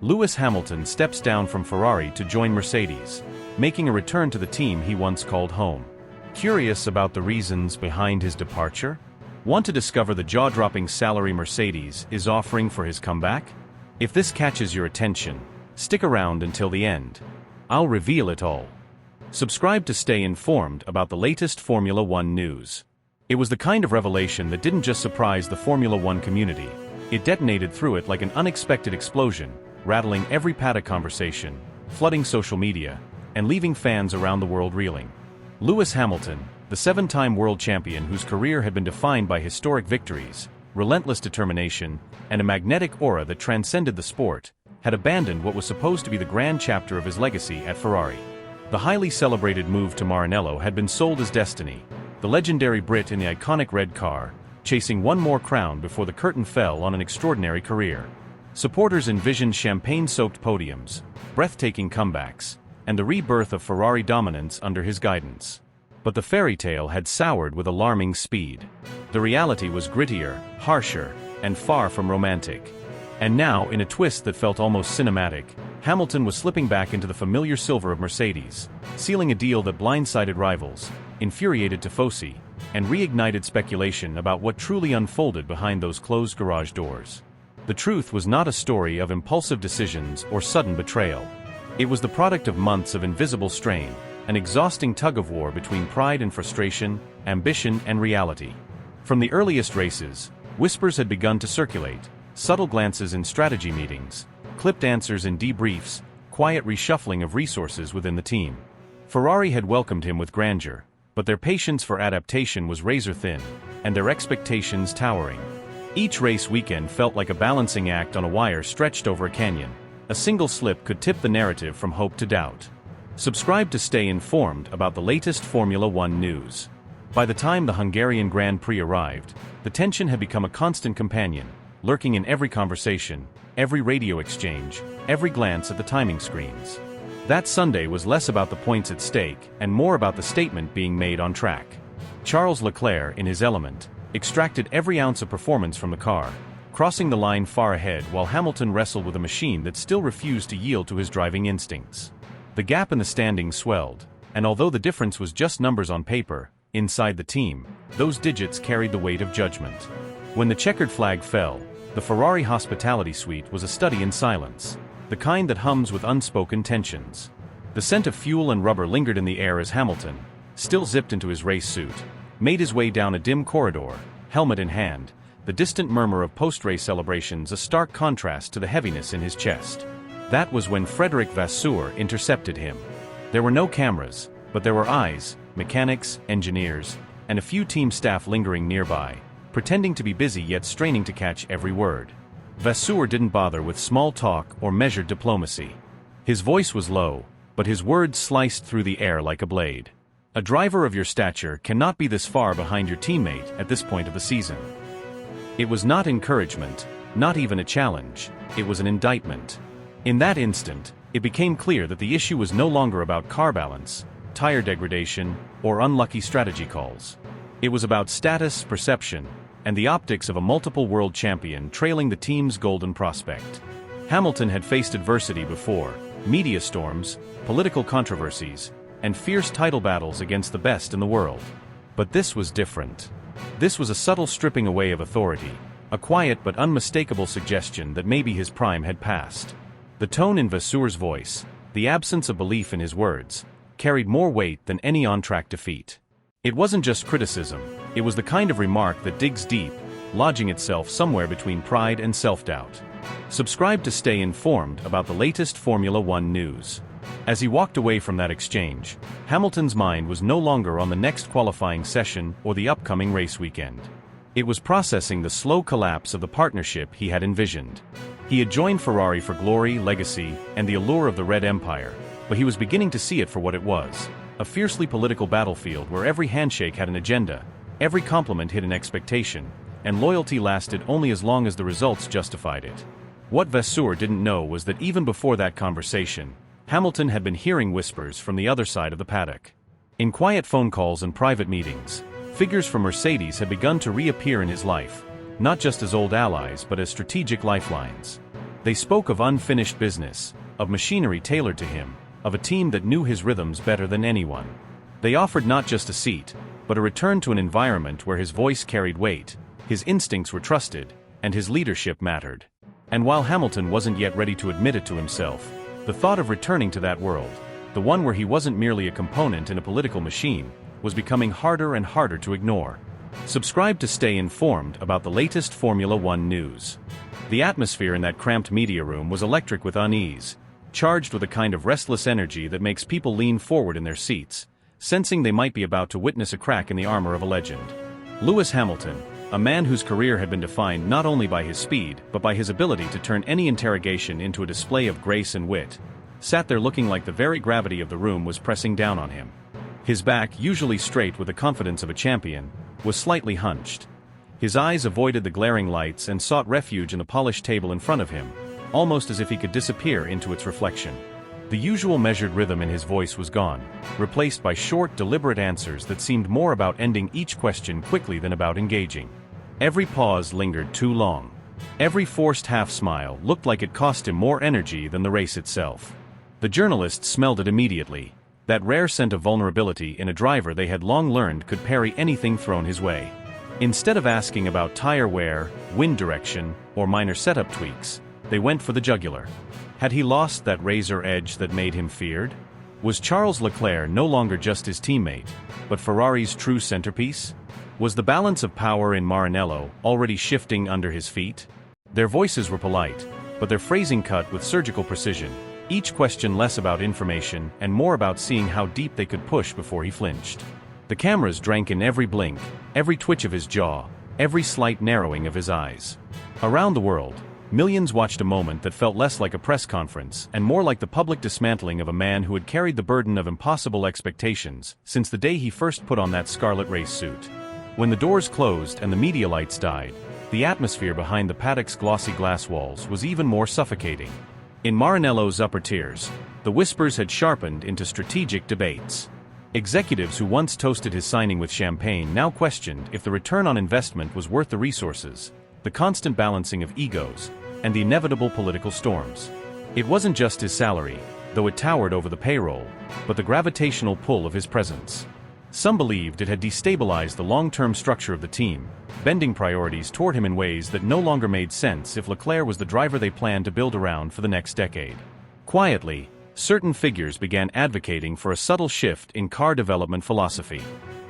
Lewis Hamilton steps down from Ferrari to join Mercedes, making a return to the team he once called home. Curious about the reasons behind his departure? Want to discover the jaw-dropping salary Mercedes is offering for his comeback? If this catches your attention, stick around until the end. I'll reveal it all. Subscribe to stay informed about the latest Formula One news. It was the kind of revelation that didn't just surprise the Formula One community, it detonated through it like an unexpected explosion, rattling every paddock conversation, flooding social media, and leaving fans around the world reeling. Lewis Hamilton, the seven-time world champion whose career had been defined by historic victories, relentless determination, and a magnetic aura that transcended the sport, had abandoned what was supposed to be the grand chapter of his legacy at Ferrari. The highly celebrated move to Maranello had been sold as destiny, the legendary Brit in the iconic red car, chasing one more crown before the curtain fell on an extraordinary career. Supporters envisioned champagne-soaked podiums, breathtaking comebacks, and the rebirth of Ferrari dominance under his guidance. But the fairy tale had soured with alarming speed. The reality was grittier, harsher, and far from romantic. And now, in a twist that felt almost cinematic, Hamilton was slipping back into the familiar silver of Mercedes, sealing a deal that blindsided rivals, infuriated tifosi, and reignited speculation about what truly unfolded behind those closed garage doors. The truth was not a story of impulsive decisions or sudden betrayal. It was the product of months of invisible strain, an exhausting tug-of-war between pride and frustration, ambition and reality. From the earliest races, whispers had begun to circulate, subtle glances in strategy meetings, clipped answers in debriefs, quiet reshuffling of resources within the team. Ferrari had welcomed him with grandeur, but their patience for adaptation was razor-thin, and their expectations towering. Each race weekend felt like a balancing act on a wire stretched over a canyon. A single slip could tip the narrative from hope to doubt. Subscribe to stay informed about the latest Formula One news. By the time the Hungarian Grand Prix arrived, the tension had become a constant companion, lurking in every conversation, every radio exchange, every glance at the timing screens. That Sunday was less about the points at stake and more about the statement being made on track. Charles Leclerc, in his element, extracted every ounce of performance from the car, crossing the line far ahead while Hamilton wrestled with a machine that still refused to yield to his driving instincts. The gap in the standings swelled, and although the difference was just numbers on paper, inside the team, those digits carried the weight of judgment. When the checkered flag fell, the Ferrari hospitality suite was a study in silence, the kind that hums with unspoken tensions. The scent of fuel and rubber lingered in the air as Hamilton, still zipped into his race suit, made his way down a dim corridor, helmet in hand, the distant murmur of post-race celebrations a stark contrast to the heaviness in his chest. That was when Frederic Vasseur intercepted him. There were no cameras, but there were eyes, mechanics, engineers, and a few team staff lingering nearby, pretending to be busy yet straining to catch every word. Vasseur didn't bother with small talk or measured diplomacy. His voice was low, but his words sliced through the air like a blade. A driver of your stature cannot be this far behind your teammate at this point of the season. It was not encouragement, not even a challenge, it was an indictment. In that instant, it became clear that the issue was no longer about car balance, tire degradation, or unlucky strategy calls. It was about status, perception, and the optics of a multiple world champion trailing the team's golden prospect. Hamilton had faced adversity before, media storms, political controversies, and fierce title battles against the best in the world. But this was different. This was a subtle stripping away of authority, a quiet but unmistakable suggestion that maybe his prime had passed. The tone in Vasseur's voice, the absence of belief in his words, carried more weight than any on-track defeat. It wasn't just criticism, it was the kind of remark that digs deep, lodging itself somewhere between pride and self-doubt. Subscribe to stay informed about the latest Formula One news. As he walked away from that exchange, Hamilton's mind was no longer on the next qualifying session or the upcoming race weekend. It was processing the slow collapse of the partnership he had envisioned. He had joined Ferrari for glory, legacy, and the allure of the Red Empire, but he was beginning to see it for what it was. A fiercely political battlefield where every handshake had an agenda, every compliment hid an expectation, and loyalty lasted only as long as the results justified it. What Vasseur didn't know was that even before that conversation, Hamilton had been hearing whispers from the other side of the paddock. In quiet phone calls and private meetings, figures from Mercedes had begun to reappear in his life, not just as old allies but as strategic lifelines. They spoke of unfinished business, of machinery tailored to him, of a team that knew his rhythms better than anyone. They offered not just a seat, but a return to an environment where his voice carried weight, his instincts were trusted, and his leadership mattered. And while Hamilton wasn't yet ready to admit it to himself, the thought of returning to that world, the one where he wasn't merely a component in a political machine, was becoming harder and harder to ignore. Subscribe to stay informed about the latest Formula One news. The atmosphere in that cramped media room was electric with unease, charged with a kind of restless energy that makes people lean forward in their seats, sensing they might be about to witness a crack in the armor of a legend. Lewis Hamilton, a man whose career had been defined not only by his speed but by his ability to turn any interrogation into a display of grace and wit, sat there looking like the very gravity of the room was pressing down on him. His back, usually straight with the confidence of a champion, was slightly hunched. His eyes avoided the glaring lights and sought refuge in the polished table in front of him, almost as if he could disappear into its reflection. The usual measured rhythm in his voice was gone, replaced by short, deliberate answers that seemed more about ending each question quickly than about engaging. Every pause lingered too long. Every forced half-smile looked like it cost him more energy than the race itself. The journalists smelled it immediately, that rare scent of vulnerability in a driver they had long learned could parry anything thrown his way. Instead of asking about tire wear, wind direction, or minor setup tweaks, they went for the jugular. Had he lost that razor edge that made him feared? Was Charles Leclerc no longer just his teammate, but Ferrari's true centerpiece? Was the balance of power in Maranello already shifting under his feet? Their voices were polite, but their phrasing cut with surgical precision, each question less about information and more about seeing how deep they could push before he flinched. The cameras drank in every blink, every twitch of his jaw, every slight narrowing of his eyes. Around the world, millions watched a moment that felt less like a press conference and more like the public dismantling of a man who had carried the burden of impossible expectations since the day he first put on that scarlet race suit. When the doors closed and the media lights died, the atmosphere behind the paddock's glossy glass walls was even more suffocating. In Maranello's upper tiers, the whispers had sharpened into strategic debates. Executives who once toasted his signing with champagne now questioned if the return on investment was worth the resources, the constant balancing of egos, and the inevitable political storms. It wasn't just his salary, though it towered over the payroll, but the gravitational pull of his presence. Some believed it had destabilized the long-term structure of the team, bending priorities toward him in ways that no longer made sense if Leclerc was the driver they planned to build around for the next decade. Quietly, certain figures began advocating for a subtle shift in car development philosophy.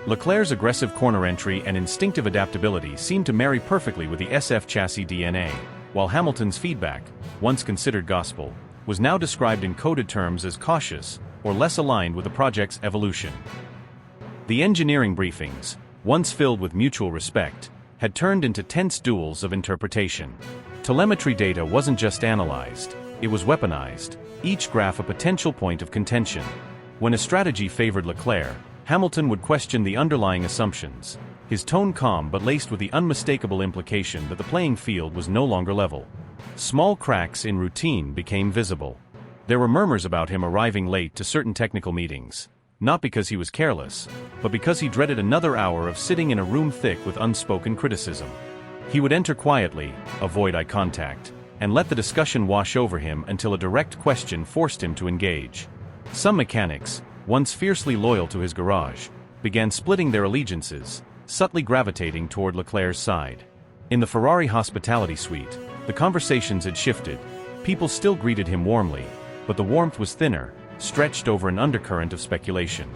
Leclerc's aggressive corner entry and instinctive adaptability seemed to marry perfectly with the SF chassis DNA, while Hamilton's feedback, once considered gospel, was now described in coded terms as cautious or less aligned with the project's evolution. The engineering briefings, once filled with mutual respect, had turned into tense duels of interpretation. Telemetry data wasn't just analyzed, it was weaponized, each graph a potential point of contention. When a strategy favored Leclerc, Hamilton would question the underlying assumptions, his tone calm but laced with the unmistakable implication that the playing field was no longer level. Small cracks in routine became visible. There were murmurs about him arriving late to certain technical meetings, not because he was careless, but because he dreaded another hour of sitting in a room thick with unspoken criticism. He would enter quietly, avoid eye contact, and let the discussion wash over him until a direct question forced him to engage. Some mechanics, once fiercely loyal to his garage, began splitting their allegiances, subtly gravitating toward Leclerc's side. In the Ferrari hospitality suite, the conversations had shifted. People still greeted him warmly, but the warmth was thinner, stretched over an undercurrent of speculation.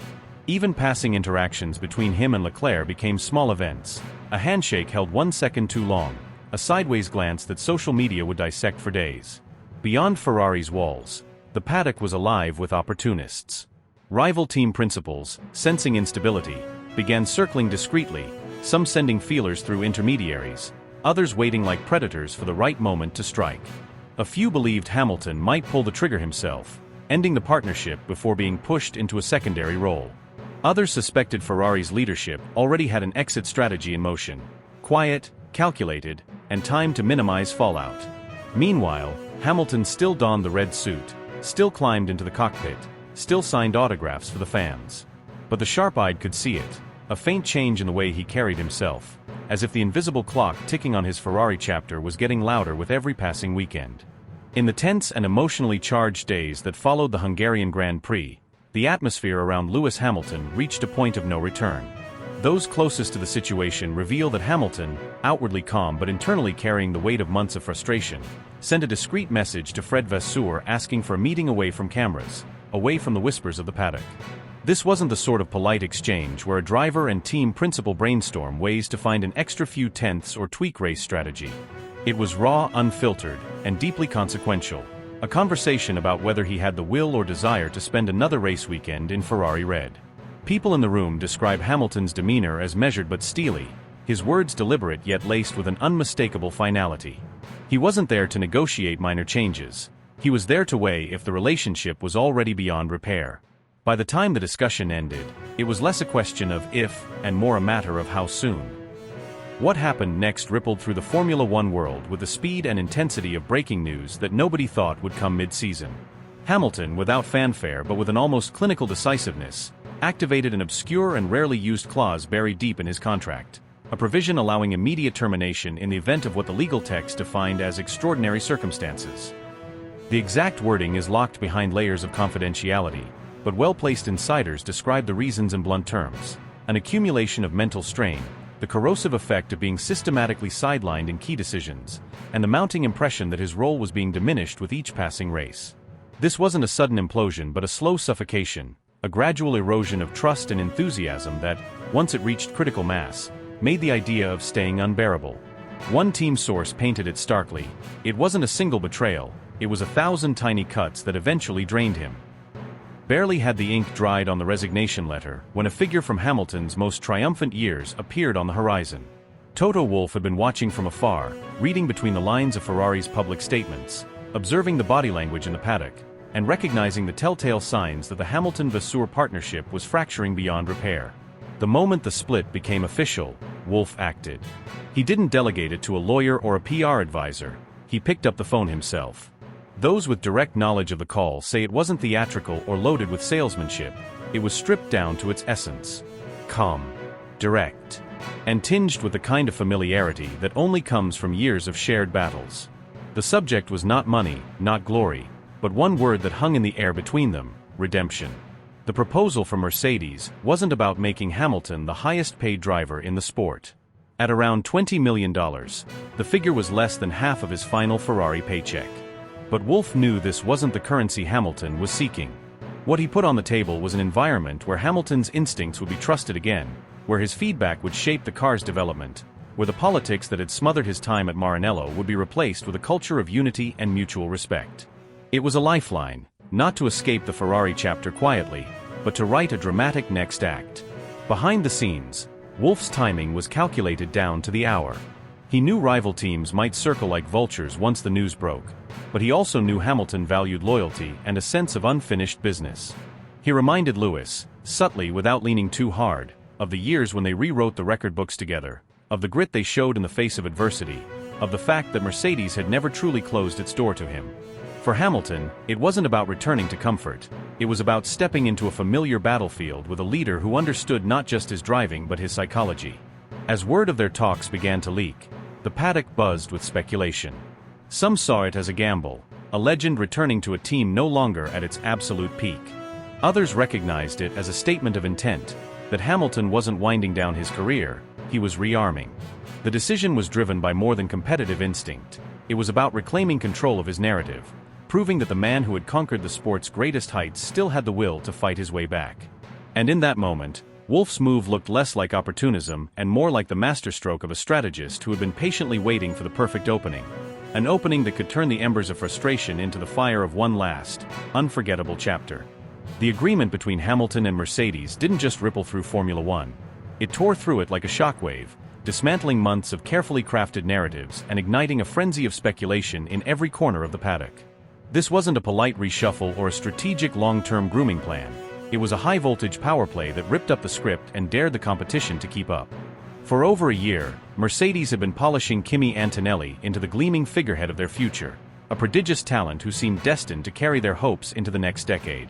Even passing interactions between him and Leclerc became small events. A handshake held 1 second too long, a sideways glance that social media would dissect for days. Beyond Ferrari's walls, the paddock was alive with opportunists. Rival team principals, sensing instability, began circling discreetly, some sending feelers through intermediaries, others waiting like predators for the right moment to strike. A few believed Hamilton might pull the trigger himself, ending the partnership before being pushed into a secondary role. Others suspected Ferrari's leadership already had an exit strategy in motion, quiet, calculated, and timed to minimize fallout. Meanwhile, Hamilton still donned the red suit, still climbed into the cockpit, still signed autographs for the fans. But the sharp-eyed could see it, a faint change in the way he carried himself, as if the invisible clock ticking on his Ferrari chapter was getting louder with every passing weekend. In the tense and emotionally charged days that followed the Hungarian Grand Prix, the atmosphere around Lewis Hamilton reached a point of no return. Those closest to the situation reveal that Hamilton, outwardly calm but internally carrying the weight of months of frustration, sent a discreet message to Fred Vasseur asking for a meeting away from cameras, away from the whispers of the paddock. This wasn't the sort of polite exchange where a driver and team principal brainstorm ways to find an extra few tenths or tweak race strategy. It was raw, unfiltered, and deeply consequential, a conversation about whether he had the will or desire to spend another race weekend in Ferrari red. People in the room describe Hamilton's demeanor as measured but steely, his words deliberate yet laced with an unmistakable finality. He wasn't there to negotiate minor changes. He was there to weigh if the relationship was already beyond repair. By the time the discussion ended, it was less a question of if, and more a matter of how soon. What happened next rippled through the Formula One world with the speed and intensity of breaking news that nobody thought would come mid-season. Hamilton, without fanfare but with an almost clinical decisiveness, activated an obscure and rarely used clause buried deep in his contract, a provision allowing immediate termination in the event of what the legal text defined as extraordinary circumstances. The exact wording is locked behind layers of confidentiality, but well-placed insiders describe the reasons in blunt terms: an accumulation of mental strain, the corrosive effect of being systematically sidelined in key decisions, and the mounting impression that his role was being diminished with each passing race. This wasn't a sudden implosion but a slow suffocation, a gradual erosion of trust and enthusiasm that, once it reached critical mass, made the idea of staying unbearable. One team source painted it starkly: it wasn't a single betrayal, it was 1,000 tiny cuts that eventually drained him. Barely had the ink dried on the resignation letter when a figure from Hamilton's most triumphant years appeared on the horizon. Toto Wolff had been watching from afar, reading between the lines of Ferrari's public statements, observing the body language in the paddock, and recognizing the telltale signs that the Hamilton-Vasseur partnership was fracturing beyond repair. The moment the split became official, Wolff acted. He didn't delegate it to a lawyer or a PR advisor, he picked up the phone himself. Those with direct knowledge of the call say it wasn't theatrical or loaded with salesmanship, it was stripped down to its essence. Calm, direct, and tinged with the kind of familiarity that only comes from years of shared battles. The subject was not money, not glory, but one word that hung in the air between them: redemption. The proposal from Mercedes wasn't about making Hamilton the highest-paid driver in the sport. At around $20 million, the figure was less than half of his final Ferrari paycheck. But Wolff knew this wasn't the currency Hamilton was seeking. What he put on the table was an environment where Hamilton's instincts would be trusted again, where his feedback would shape the car's development, where the politics that had smothered his time at Maranello would be replaced with a culture of unity and mutual respect. It was a lifeline, not to escape the Ferrari chapter quietly, but to write a dramatic next act. Behind the scenes, Wolff's timing was calculated down to the hour. He knew rival teams might circle like vultures once the news broke, but he also knew Hamilton valued loyalty and a sense of unfinished business. He reminded Lewis, subtly without leaning too hard, of the years when they rewrote the record books together, of the grit they showed in the face of adversity, of the fact that Mercedes had never truly closed its door to him. For Hamilton, it wasn't about returning to comfort, it was about stepping into a familiar battlefield with a leader who understood not just his driving but his psychology. As word of their talks began to leak, the paddock buzzed with speculation. Some saw it as a gamble, a legend returning to a team no longer at its absolute peak. Others recognized it as a statement of intent, that Hamilton wasn't winding down his career, he was rearming. The decision was driven by more than competitive instinct. It was about reclaiming control of his narrative, proving that the man who had conquered the sport's greatest heights still had the will to fight his way back. And in that moment, Wolff's move looked less like opportunism and more like the masterstroke of a strategist who had been patiently waiting for the perfect opening. An opening that could turn the embers of frustration into the fire of one last, unforgettable chapter. The agreement between Hamilton and Mercedes didn't just ripple through Formula One. It tore through it like a shockwave, dismantling months of carefully crafted narratives and igniting a frenzy of speculation in every corner of the paddock. This wasn't a polite reshuffle or a strategic long-term grooming plan. It was a high-voltage power play that ripped up the script and dared the competition to keep up. For over a year, Mercedes had been polishing Kimi Antonelli into the gleaming figurehead of their future, a prodigious talent who seemed destined to carry their hopes into the next decade.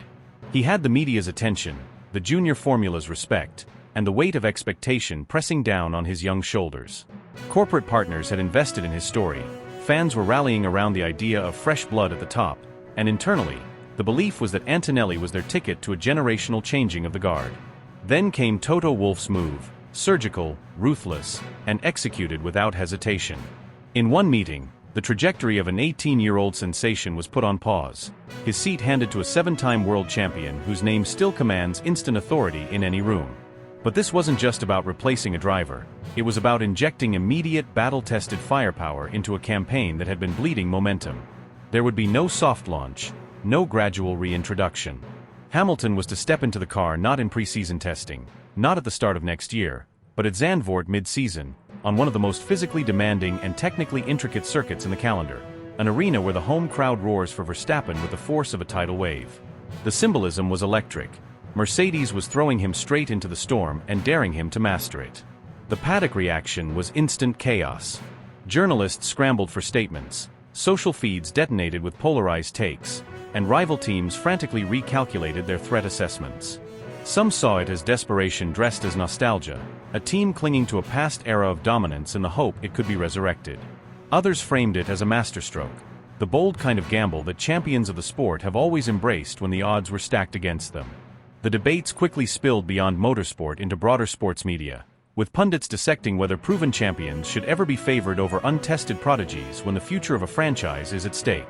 He had the media's attention, the junior formula's respect, and the weight of expectation pressing down on his young shoulders. Corporate partners had invested in his story, fans were rallying around the idea of fresh blood at the top, and internally, the belief was that Antonelli was their ticket to a generational changing of the guard. Then came Toto Wolff's move, surgical, ruthless, and executed without hesitation. In one meeting, the trajectory of an 18-year-old sensation was put on pause, his seat handed to a 7-time world champion whose name still commands instant authority in any room. But this wasn't just about replacing a driver, it was about injecting immediate battle-tested firepower into a campaign that had been bleeding momentum. There would be no soft launch, no gradual reintroduction. Hamilton was to step into the car not in pre-season testing, not at the start of next year, but at Zandvoort mid-season, on one of the most physically demanding and technically intricate circuits in the calendar, an arena where the home crowd roars for Verstappen with the force of a tidal wave. The symbolism was electric. Mercedes was throwing him straight into the storm and daring him to master it. The paddock reaction was instant chaos. Journalists scrambled for statements, social feeds detonated with polarized takes, and rival teams frantically recalculated their threat assessments. Some saw it as desperation dressed as nostalgia, a team clinging to a past era of dominance in the hope it could be resurrected. Others framed it as a masterstroke, the bold kind of gamble that champions of the sport have always embraced when the odds were stacked against them. The debates quickly spilled beyond motorsport into broader sports media, with pundits dissecting whether proven champions should ever be favored over untested prodigies when the future of a franchise is at stake.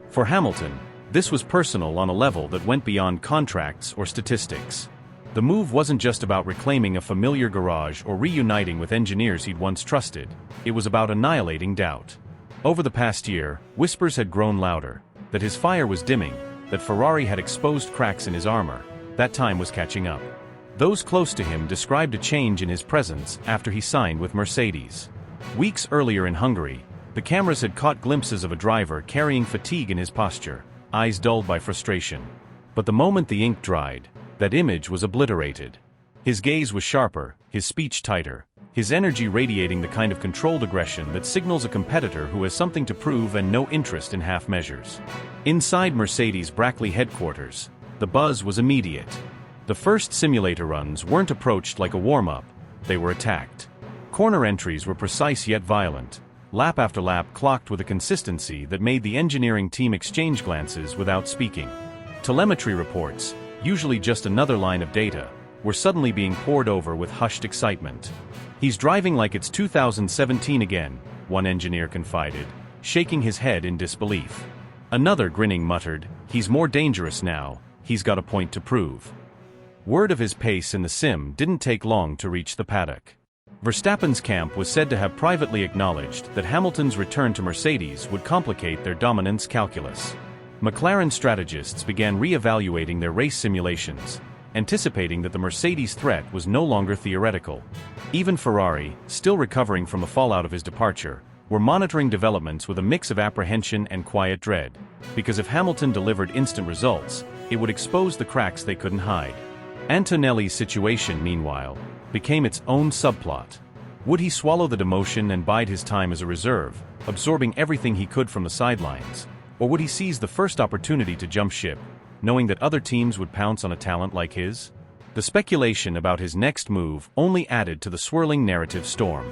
For Hamilton, this was personal on a level that went beyond contracts or statistics. The move wasn't just about reclaiming a familiar garage or reuniting with engineers he'd once trusted, it was about annihilating doubt. Over the past year, whispers had grown louder, that his fire was dimming, that Ferrari had exposed cracks in his armor. That time was catching up. Those close to him described a change in his presence after he signed with Mercedes. Weeks earlier in Hungary, the cameras had caught glimpses of a driver carrying fatigue in his posture, eyes dulled by frustration. But the moment the ink dried, that image was obliterated. His gaze was sharper, his speech tighter, his energy radiating the kind of controlled aggression that signals a competitor who has something to prove and no interest in half measures. Inside Mercedes' Brackley headquarters, the buzz was immediate. The first simulator runs weren't approached like a warm-up, they were attacked. Corner entries were precise yet violent, lap after lap clocked with a consistency that made the engineering team exchange glances without speaking. Telemetry reports, usually just another line of data, were suddenly being poured over with hushed excitement. "He's driving like it's 2017 again," one engineer confided, shaking his head in disbelief. Another grinning muttered, "He's more dangerous now, he's got a point to prove." Word of his pace in the sim didn't take long to reach the paddock. Verstappen's camp was said to have privately acknowledged that Hamilton's return to Mercedes would complicate their dominance calculus. McLaren strategists began re-evaluating their race simulations, anticipating that the Mercedes threat was no longer theoretical. Even Ferrari, still recovering from the fallout of his departure, were monitoring developments with a mix of apprehension and quiet dread, because if Hamilton delivered instant results, it would expose the cracks they couldn't hide. Antonelli's situation, meanwhile, became its own subplot. Would he swallow the demotion and bide his time as a reserve, absorbing everything he could from the sidelines? Or would he seize the first opportunity to jump ship, knowing that other teams would pounce on a talent like his? The speculation about his next move only added to the swirling narrative storm.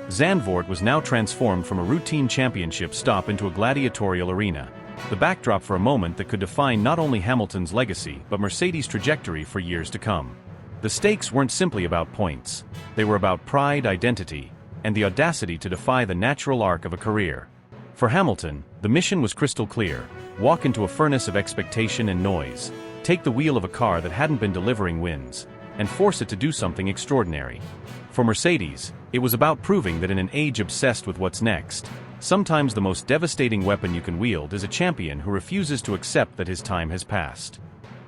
Zandvoort was now transformed from a routine championship stop into a gladiatorial arena, the backdrop for a moment that could define not only Hamilton's legacy but Mercedes' trajectory for years to come. The stakes weren't simply about points, they were about pride, identity, and the audacity to defy the natural arc of a career. For Hamilton, the mission was crystal clear: walk into a furnace of expectation and noise, take the wheel of a car that hadn't been delivering wins, and force it to do something extraordinary. For Mercedes, it was about proving that in an age obsessed with what's next, sometimes the most devastating weapon you can wield is a champion who refuses to accept that his time has passed.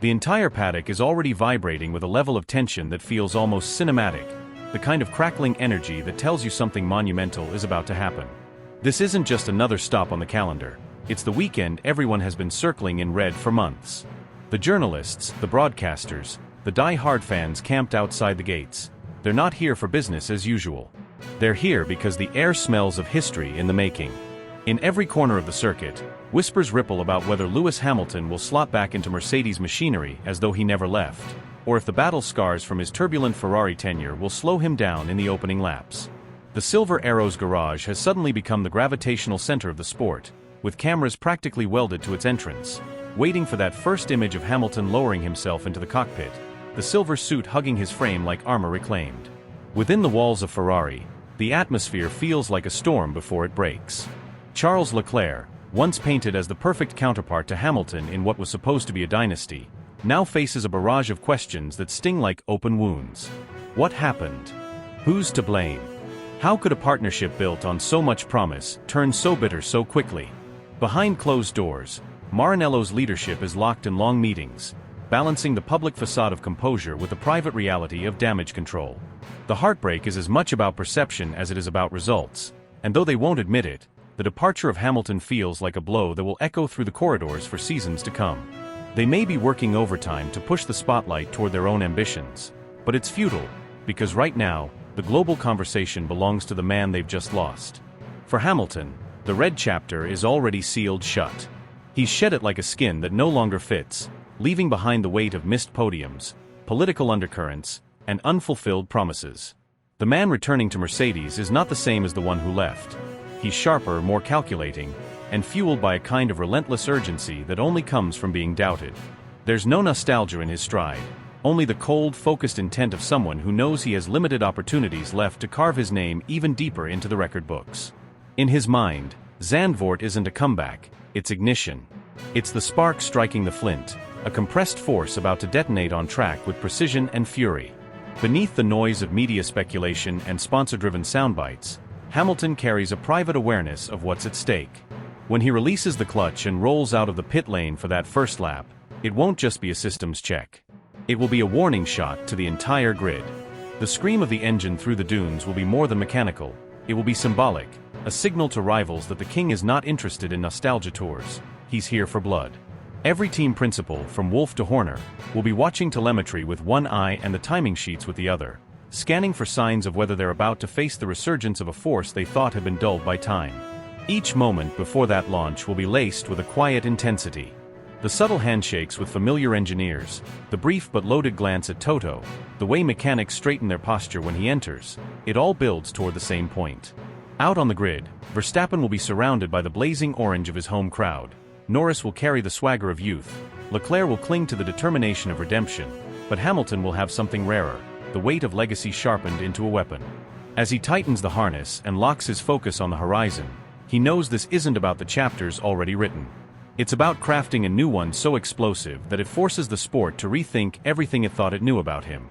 The entire paddock is already vibrating with a level of tension that feels almost cinematic, the kind of crackling energy that tells you something monumental is about to happen. This isn't just another stop on the calendar, it's the weekend everyone has been circling in red for months. The journalists, the broadcasters, the die-hard fans camped outside the gates. They're not here for business as usual. They're here because the air smells of history in the making. In every corner of the circuit, whispers ripple about whether Lewis Hamilton will slot back into Mercedes machinery as though he never left, or if the battle scars from his turbulent Ferrari tenure will slow him down in the opening laps. The Silver Arrows garage has suddenly become the gravitational center of the sport, with cameras practically welded to its entrance, waiting for that first image of Hamilton lowering himself into the cockpit, the silver suit hugging his frame like armor reclaimed. Within the walls of Ferrari, the atmosphere feels like a storm before it breaks. Charles Leclerc, once painted as the perfect counterpart to Hamilton in what was supposed to be a dynasty, now faces a barrage of questions that sting like open wounds. What happened? Who's to blame? How could a partnership built on so much promise turn so bitter so quickly? Behind closed doors, Maranello's leadership is locked in long meetings, balancing the public facade of composure with the private reality of damage control. The heartbreak is as much about perception as it is about results, and though they won't admit it, the departure of Hamilton feels like a blow that will echo through the corridors for seasons to come. They may be working overtime to push the spotlight toward their own ambitions, but it's futile, because right now, the global conversation belongs to the man they've just lost. For Hamilton, the red chapter is already sealed shut. He's shed it like a skin that no longer fits, leaving behind the weight of missed podiums, political undercurrents, and unfulfilled promises. The man returning to Mercedes is not the same as the one who left. He's sharper, more calculating, and fueled by a kind of relentless urgency that only comes from being doubted. There's no nostalgia in his stride, only the cold, focused intent of someone who knows he has limited opportunities left to carve his name even deeper into the record books. In his mind, Zandvoort isn't a comeback, it's ignition. It's the spark striking the flint, a compressed force about to detonate on track with precision and fury. Beneath the noise of media speculation and sponsor-driven soundbites, Hamilton carries a private awareness of what's at stake. When he releases the clutch and rolls out of the pit lane for that first lap, it won't just be a systems check. It will be a warning shot to the entire grid. The scream of the engine through the dunes will be more than mechanical. It will be symbolic, a signal to rivals that the king is not interested in nostalgia tours. He's here for blood. Every team principal, from Wolff to Horner, will be watching telemetry with one eye and the timing sheets with the other, scanning for signs of whether they're about to face the resurgence of a force they thought had been dulled by time. Each moment before that launch will be laced with a quiet intensity. The subtle handshakes with familiar engineers, the brief but loaded glance at Toto, the way mechanics straighten their posture when he enters, it all builds toward the same point. Out on the grid, Verstappen will be surrounded by the blazing orange of his home crowd. Norris will carry the swagger of youth, Leclerc will cling to the determination of redemption, but Hamilton will have something rarer, the weight of legacy sharpened into a weapon. As he tightens the harness and locks his focus on the horizon, he knows this isn't about the chapters already written. It's about crafting a new one so explosive that it forces the sport to rethink everything it thought it knew about him.